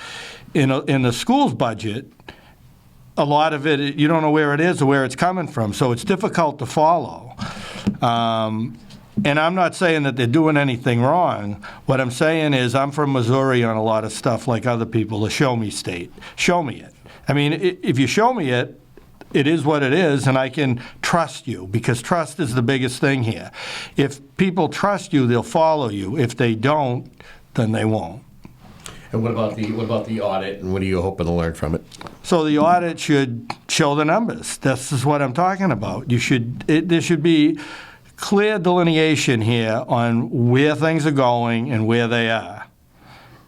In the school's budget, a lot of it, you don't know where it is or where it's coming from, so it's difficult to follow. And I'm not saying that they're doing anything wrong. What I'm saying is I'm from Missouri on a lot of stuff like other people, the show me state. Show me it. I mean, if you show me it, it is what it is, and I can trust you, because trust is the biggest thing here. If people trust you, they'll follow you. If they don't, then they won't. And what about the audit, and what are you hoping to learn from it? So the audit should show the numbers. This is what I'm talking about. There should be clear delineation here on where things are going and where they are.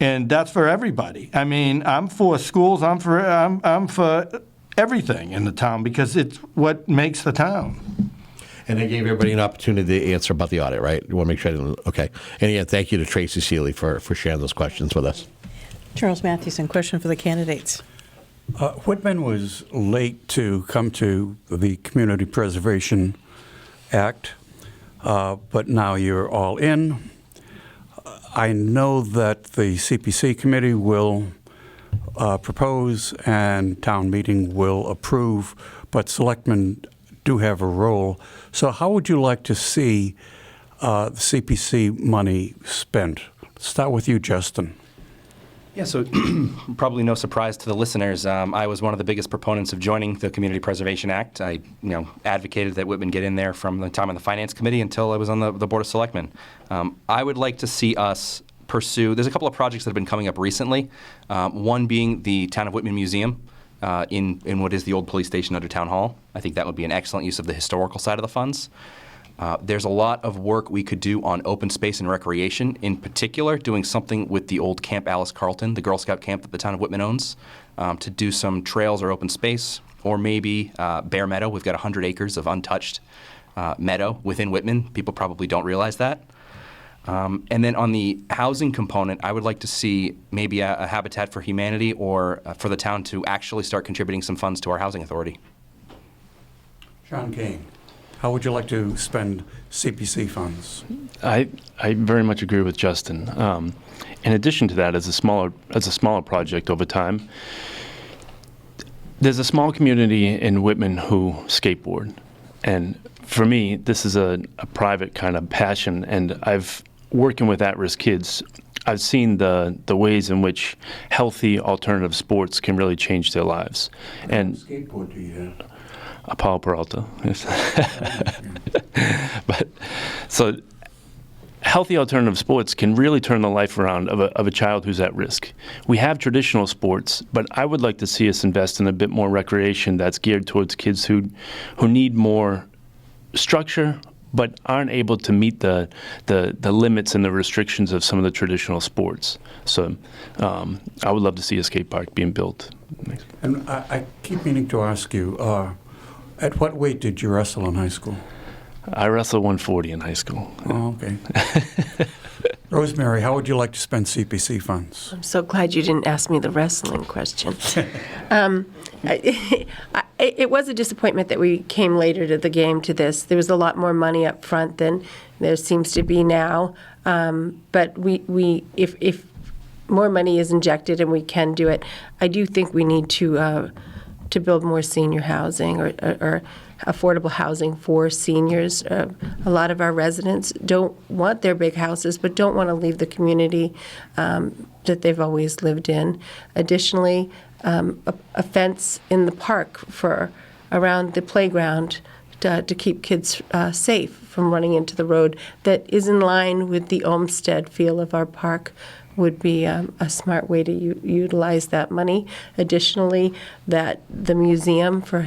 And that's for everybody. I mean, I'm for schools, I'm for everything in the town, because it's what makes the town. And I gave everybody an opportunity to answer about the audit, right? You want to make sure I didn't, okay. And again, thank you to Tracy Seeley for sharing those questions with us. Charles Mathewson, question for the candidates. Whitman was late to come to the Community Preservation Act, but now you're all in. I know that the CPC committee will propose and town meeting will approve, but selectmen do have a role. So how would you like to see the CPC money spent? Start with you, Justin. Yeah, so probably no surprise to the listeners. I was one of the biggest proponents of joining the Community Preservation Act. I, advocated that Whitman get in there from the time on the Finance Committee until I was on the Board of Selectmen. I would like to see us pursue. There's a couple of projects that have been coming up recently. One being the Town of Whitman Museum in what is the old police station under Town Hall. I think that would be an excellent use of the historical side of the funds. There's a lot of work we could do on open space and recreation, in particular doing something with the old Camp Alice Carlton, the Girl Scout camp that the town of Whitman owns, to do some trails or open space, or maybe Bear Meadow. We've got 100 acres of untouched meadow within Whitman. People probably don't realize that. And then on the housing component, I would like to see maybe a Habitat for Humanity or for the town to actually start contributing some funds to our housing authority. Shawn Kain. How would you like to spend CPC funds? I very much agree with Justin. In addition to that, as a smaller project over time, there's a small community in Whitman who skateboard, and for me, this is a private kind of passion. And working with at-risk kids, I've seen the ways in which healthy alternative sports can really change their lives. And Skateboard do you have? Apollo Peralta. But so healthy alternative sports can really turn the life around of a child who's at risk. We have traditional sports, but I would like to see us invest in a bit more recreation that's geared towards kids who need more structure but aren't able to meet the limits and the restrictions of some of the traditional sports. So I would love to see a skate park being built. And I keep meaning to ask you, at what weight did you wrestle in high school? I wrestled 140 in high school. Oh, okay. Rosemary, how would you like to spend CPC funds? I'm so glad you didn't ask me the wrestling question. It was a disappointment that we came later to the game to this. There was a lot more money up front than there seems to be now. But if more money is injected and we can do it, I do think we need to build more senior housing or affordable housing for seniors. A lot of our residents don't want their big houses, but don't want to leave the community that they've always lived in. Additionally, a fence in the park for around the playground to keep kids safe from running into the road that is in line with the Olmsted feel of our park would be a smart way to utilize that money. Additionally, that the museum for the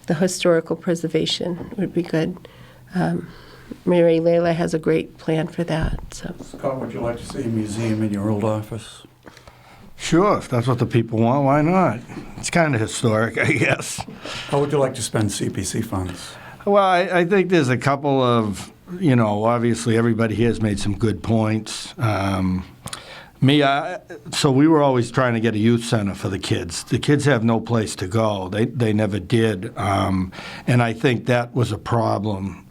historical preservation would be good. Mary Layla has a great plan for that. So. Scott, would you like to see a museum in your old office? Sure, if that's what the people want, why not? It's kind of historic, I guess. How would you like to spend CPC funds? Well, I think there's a couple of, obviously everybody here has made some good points. So we were always trying to get a youth center for the kids. The kids have no place to go. They never did. And I think that was a problem.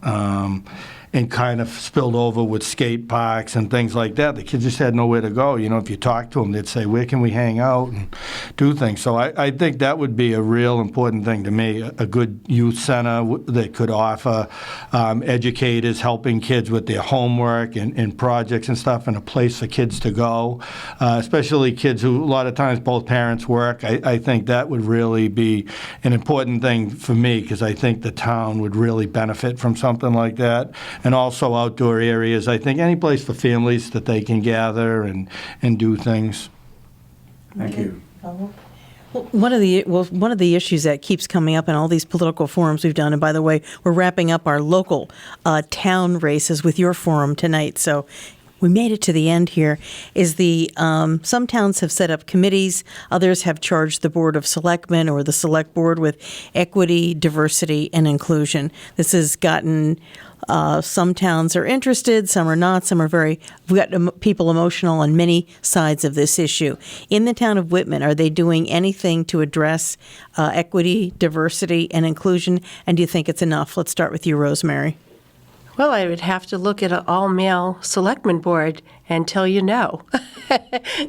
And kind of spilled over with skate parks and things like that. The kids just had nowhere to go. If you talk to them, they'd say, where can we hang out and do things? So I think that would be a real important thing to me, a good youth center that could offer educators helping kids with their homework and projects and stuff, and a place for kids to go, especially kids who a lot of times both parents work. I think that would really be an important thing for me, because I think the town would really benefit from something like that. And also outdoor areas. I think any place for families that they can gather and do things. Thank you. One of the issues that keeps coming up in all these political forums we've done, and by the way, we're wrapping up our local town races with your forum tonight, so we made it to the end here, is some towns have set up committees, others have charged the Board of Selectmen or the Select Board with equity, diversity, and inclusion. This has gotten, some towns are interested, some are not, we've got people emotional on many sides of this issue. In the town of Whitman, are they doing anything to address equity, diversity, and inclusion, and do you think it's enough? Let's start with you, Rosemary. Well, I would have to look at an all-male selectman board and tell you no.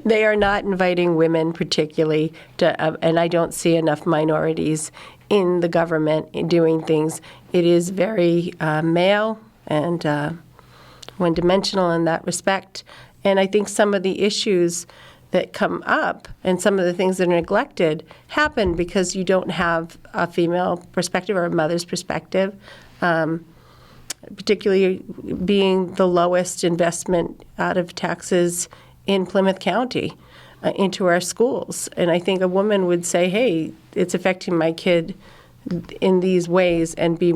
They are not inviting women particularly, and I don't see enough minorities in the government doing things. It is very male and one-dimensional in that respect. And I think some of the issues that come up and some of the things that are neglected happen because you don't have a female perspective or a mother's perspective. Particularly being the lowest investment out of taxes in Plymouth County into our schools. And I think a woman would say, hey, it's affecting my kid in these ways, and be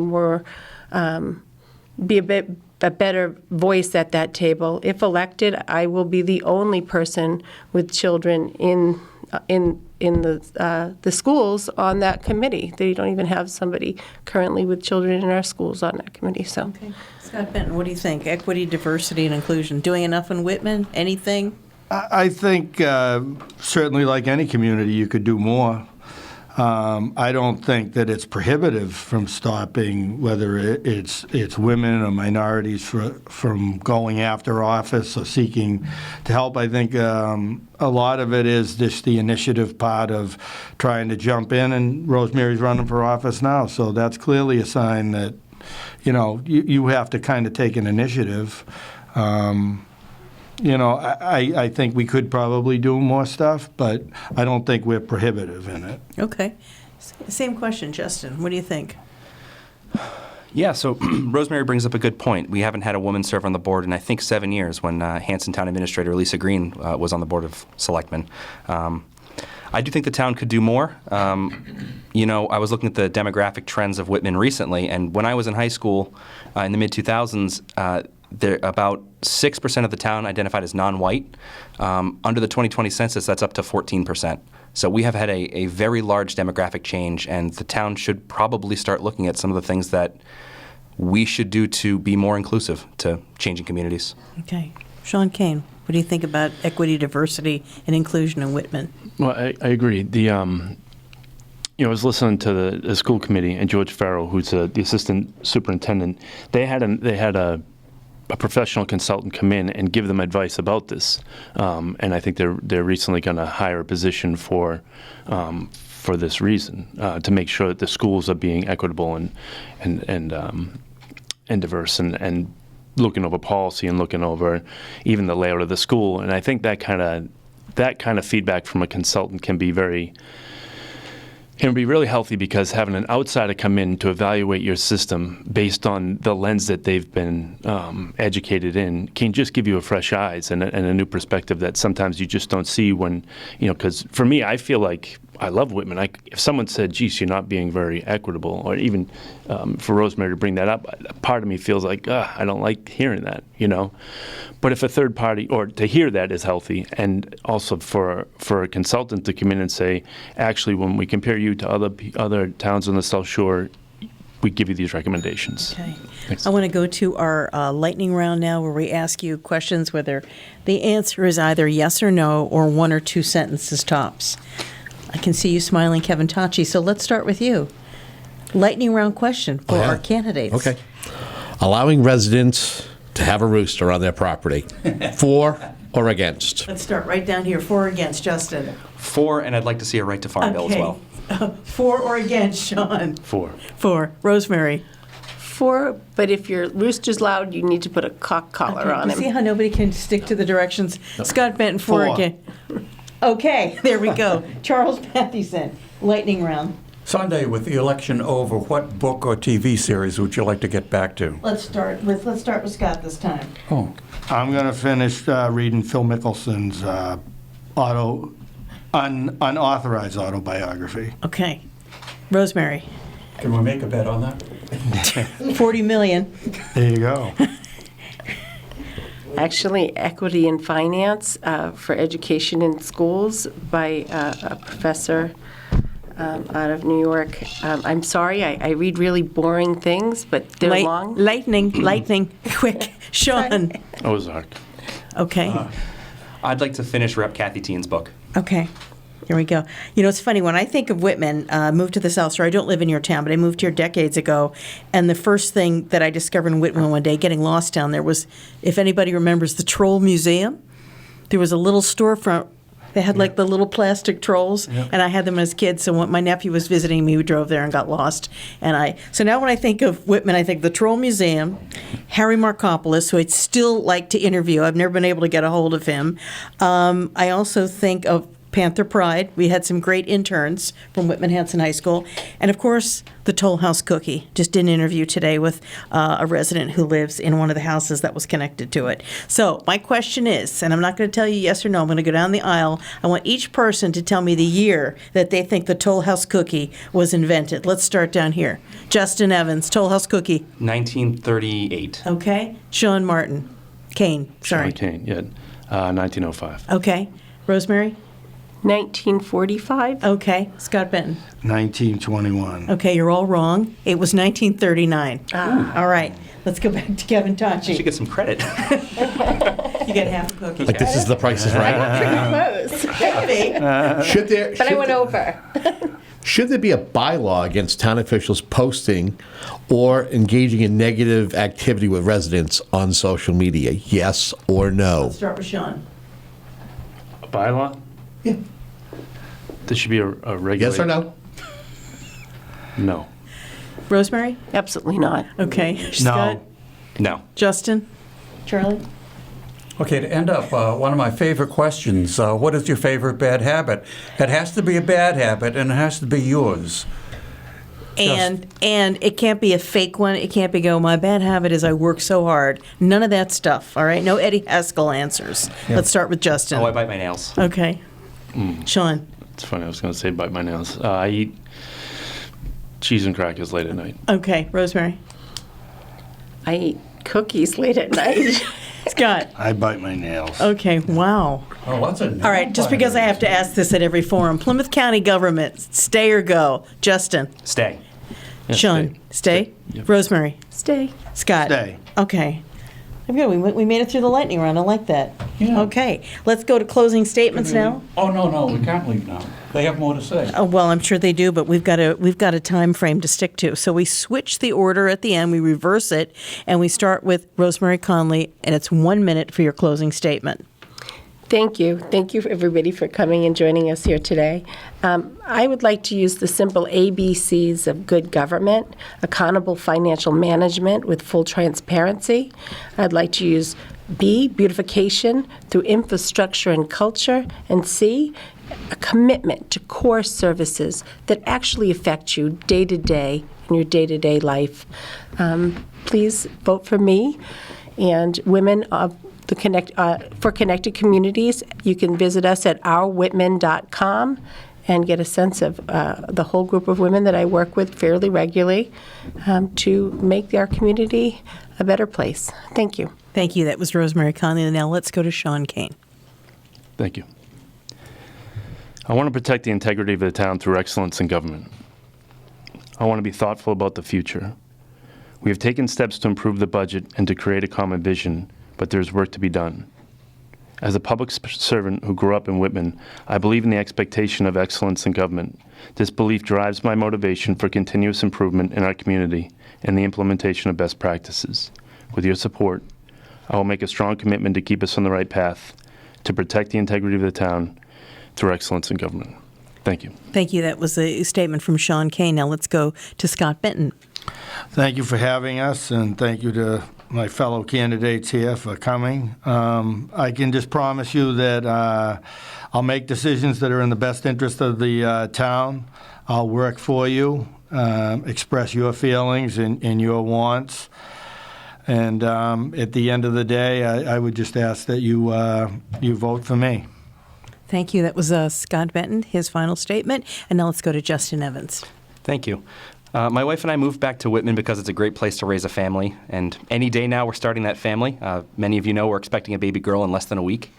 a better voice at that table. If elected, I will be the only person with children in the schools on that committee. They don't even have somebody currently with children in our schools on that committee. So, okay. Scott Benton, what do you think? Equity, diversity, and inclusion. Doing enough in Whitman? Anything? I think certainly like any community, you could do more. I don't think that it's prohibitive from stopping whether it's women or minorities from going after office or seeking to help. I think a lot of it is just the initiative part of trying to jump in, and Rosemary's running for office now, so that's clearly a sign that, you have to kind of take an initiative. I think we could probably do more stuff, but I don't think we're prohibitive in it. Okay. Same question, Justin. What do you think? Yeah, so Rosemary brings up a good point. We haven't had a woman serve on the board in, I think, 7 years when Hanson Town Administrator Lisa Green was on the Board of Selectmen. I do think the town could do more. I was looking at the demographic trends of Whitman recently, and when I was in high school in the mid-2000s, about 6% of the town identified as non-white. Under the 2020 census, that's up to 14%. So we have had a very large demographic change, and the town should probably start looking at some of the things that we should do to be more inclusive to changing communities. Okay. Shawn Kain, what do you think about equity, diversity, and inclusion in Whitman? Well, I agree. I was listening to the school committee, and George Farrell, who's the assistant superintendent, they had a professional consultant come in and give them advice about this, and I think they're recently going to hire a position for this reason, to make sure that the schools are being equitable and diverse and looking over policy and looking over even the layout of the school. And I think that kind of feedback from a consultant can be really healthy, because having an outsider come in to evaluate your system based on the lens that they've been educated in can just give you a fresh eyes and a new perspective that sometimes you just don't see when, because for me, I feel like I love Whitman. If someone said, geez, you're not being very equitable, or even for Rosemary to bring that up, part of me feels like, I don't like hearing that, But if a third party, or to hear that is healthy, and also for a consultant to come in and say, actually, when we compare you to other towns on the South Shore, we give you these recommendations. Okay. Thanks. I want to go to our lightning round now, where we ask you questions whether the answer is either yes or no, or one or two sentences tops. I can see you smiling, Kevin Tachi, so let's start with you. Lightning round question for our candidates. Okay. Allowing residents to have a rooster on their property, for or against? Let's start right down here. For or against, Justin? For, and I'd like to see a right to farm bill as well. For or against, Shawn? For. Rosemary? For, but if your rooster's loud, you need to put a cock collar on You him. see how nobody can stick to the directions? Scott Benton, for or against? Okay, there we go. Charles Mathieson, lightning round. Sunday, with the election over, what book or TV series would you like to get back to? Let's start with Scott this time. Oh, I'm going to finish reading Phil Mickelson's unauthorized autobiography. Okay. Rosemary? can we make a bet on that? 40 million. There you go. Actually, Equity in Finance for Education in Schools by a professor out of New York. I'm sorry, I read really boring things, but they're long. Lightning, quick. Shawn. Ozark. Okay. I'd like to finish Rep. Kathy Teen's book. Okay. Here we go. It's funny, when I think of Whitman, moved to the South Shore, I don't live in your town, but I moved here decades ago, and the first thing that I discovered in Whitman one day, getting lost down there, was, if anybody remembers, the Troll Museum. There was a little storefront. They had like the little plastic trolls, and I had them as kids, so when my nephew was visiting me, we drove there and got lost. So now when I think of Whitman, I think the Troll Museum, Harry Markopoulos, who I'd still like to interview. I've never been able to get a hold of him. I also think of Panther Pride. We had some great interns from Whitman Hanson High School. And, of course, the Toll House Cookie. Just did an interview today with a resident who lives in one of the houses that was connected to it. So my question is, and I'm not going to tell you yes or no, I'm going to go down the aisle. I want each person to tell me the year that they think the Toll House Cookie was invented. Let's start down here. Justin Evans, Toll House Cookie. 1938. Okay. Shawn Kain, sorry. Shawn Kain, yeah. 1905. Okay. Rosemary? 1945? Okay. Scott Benton? 1921. Okay, you're all wrong. It was 1939. All right. Let's go back to Kevin I Tachi. should get some credit. You get half a cookie. Like, this is the Price is Right. Pretty close. Could be. Should there? But I went over. Should there be a bylaw against town officials posting or engaging in negative activity with residents on social media? Yes or no? Let's start with Sean. A bylaw? Yeah. There should be a regulation. Yes or no? No. Rosemary? Absolutely not. Okay. Scott? No. Justin? Charlie? Okay, to end up, one of my favorite questions, what is your favorite bad habit? It has to be a bad habit, and it has to be yours. And it can't be a fake one. It can't be my bad habit is I work so hard. None of that stuff, all right? No Eddie Haskell answers. Yeah. Let's start with Justin. Oh, I bite my nails. Okay. Sean? It's funny, I was going to say bite my nails. I eat cheese and crackers late at night. Okay. Rosemary? I eat cookies late at night. Scott? I bite my nails. Okay. Wow. Oh, what's a All right. Just because I have to ask this at every forum. Plymouth County government, stay or go? Justin? Stay. Yeah, Sean? Stay? Yep. Rosemary? Stay. Scott? Stay. Okay. Good. We made it through the lightning round. I like that. Yeah. Okay. Let's go to closing statements now. Oh, no, we can't leave now. They have more to say. Oh, well, I'm sure they do, but we've got a time frame to stick to. So we switch the order at the end, we reverse it, and we start with Rosemary Connolly, and it's 1 minute for your closing statement. Thank you. Thank you, everybody, for coming and joining us here today. I would like to use the simple ABCs of good government: accountable financial management with full transparency. I'd like to use B, beautification through infrastructure and culture, and C, a commitment to core services that actually affect you day to day in your day-to-day life. Please vote for me and women of for Connected Communities. You can visit us at ourwhitman.com and get a sense of the whole group of women that I work with fairly regularly to make our community a better place. Thank you. Thank you. That was Rosemary Connolly. Now let's go to Shawn Kain. Thank you. I want to protect the integrity of the town through excellence in government. I want to be thoughtful about the future. We have taken steps to improve the budget and to create a common vision, but there's work to be done. As a public servant who grew up in Whitman, I believe in the expectation of excellence in government. This belief drives my motivation for continuous improvement in our community and the implementation of best practices. With your support, I will make a strong commitment to keep us on the right path, to protect the integrity of the town through excellence in government. Thank you. Thank you. That was a statement from Shawn Kain. Now let's go to Scott Benton. Thank you for having us, and thank you to my fellow candidates here for coming. I can just promise you that I'll make decisions that are in the best interest of the town. I'll work for you, express your feelings and your wants. And at the end of the day, I would just ask that you vote for me. Thank you. That was Scott Benton, his final statement. And now let's go to Justin Evans. Thank you. My wife and I moved back to Whitman because it's a great place to raise a family, and any day now we're starting that family. Many of you know we're expecting a baby girl in less than a week.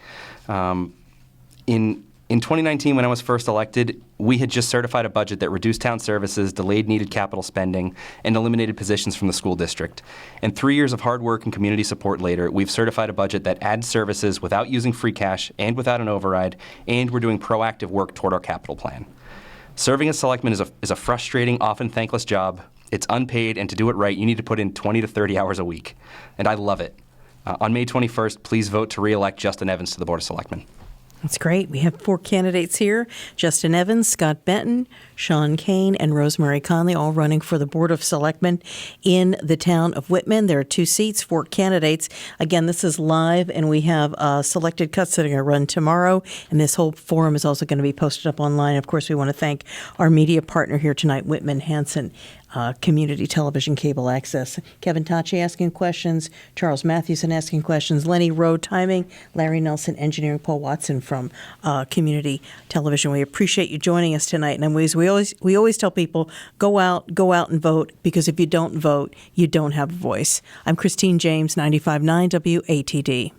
In 2019, when I was first elected, we had just certified a budget that reduced town services, delayed needed capital spending, and eliminated positions from the school district. And 3 years of hard work and community support later, we've certified a budget that adds services without using free cash and without an override, and we're doing proactive work toward our capital plan. Serving as selectman is a frustrating, often thankless job. It's unpaid, and to do it right, you need to put in 20 to 30 hours a week. And I love it. On May 21st, please vote to re-elect Justin Evans to the Board of Selectmen. That's great. We have 4 candidates here: Justin Evans, Scott Benton, Shawn Kain, and Rosemary Connolly, all running for the Board of Selectmen in the town of Whitman. There are 2 seats, 4 candidates. Again, this is live, and we have selected cuts that are going to run tomorrow, and this whole forum is also going to be posted up online. Of course, we want to thank our media partner here tonight, Whitman Hanson Community Television Cable Access. Kevin Tachi asking questions, Charles Mathewson asking questions, Lenny Rowe timing, Larry Nelson engineering, Paul Watson from Community Television. We appreciate you joining us tonight. And we always tell people, go out and vote, because if you don't vote, you don't have a voice. I'm Christine James, 95.9 WATD.